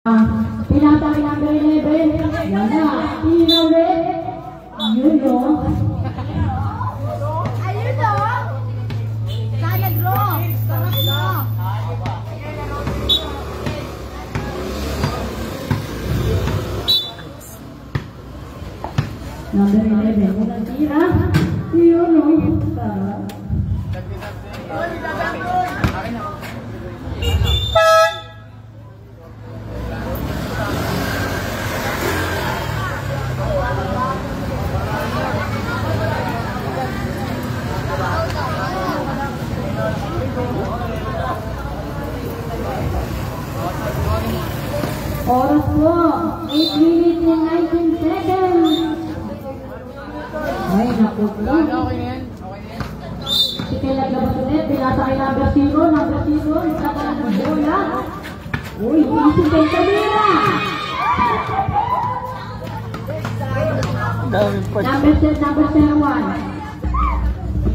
Pinatay number 11. Yan na. Tira ulit. Yun o. Ayun o. Sana draw. Sarap na. Number 11. Walang tira. Yun o. Oras po, 8 minutes and 19 seconds. Ay, naku po. Sige, naglabas ulit. Pinasa kay number 0. Number 0, isa pa lang ng bola. Uy, iisip kay Camila. Number 10, number 01.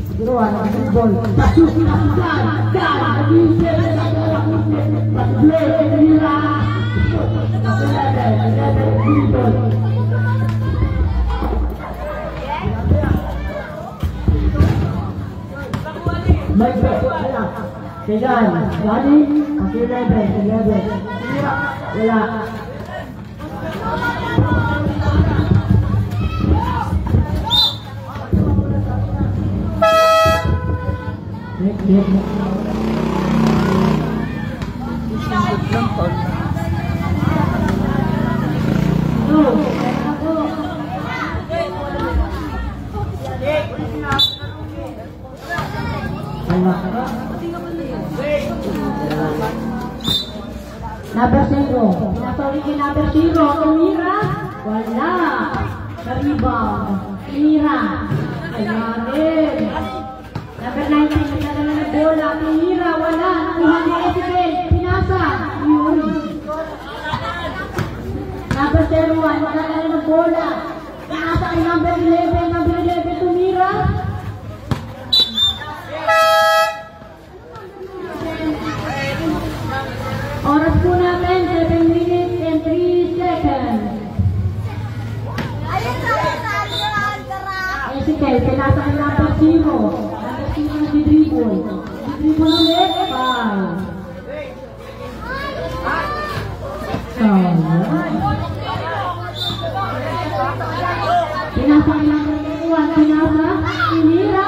Siguro, ang football. Pasus na siya. Nag-iisip. Pag-play, Camila. Baik, pegang, lari, kaki lebar, wala. Number 0. Pinasawin number 0. Tumira. Wala. Karibang. Tumira. Ayan. Number 19. Pinadala na bola. Tumira. Wala. Tuhan ni Ezekiel. Pinasa. Yun. Number 01. Pinadala na bola. Pinasa kay number 11. Number 11. Tumira. Oras po natin, 7 minutes and 3 seconds. Ayun na. Ezekiel, pinasa kay number 0. Number 0 si Dribble. Si Dribble ulit. 5. Pinasa kay number 1. Pinasa. Pinira.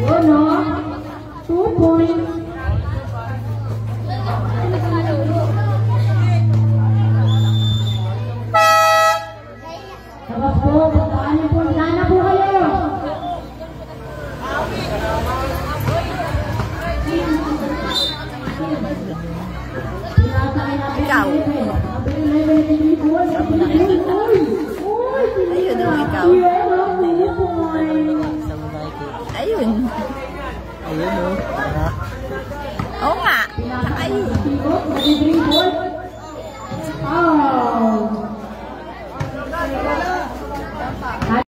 Yun o. 2 points. Sabab po, puntaan niyo po. Sana po kayo. Ikaw. Ayun o, ikaw. Ayun. Ayun o. Oo nga. Ayun.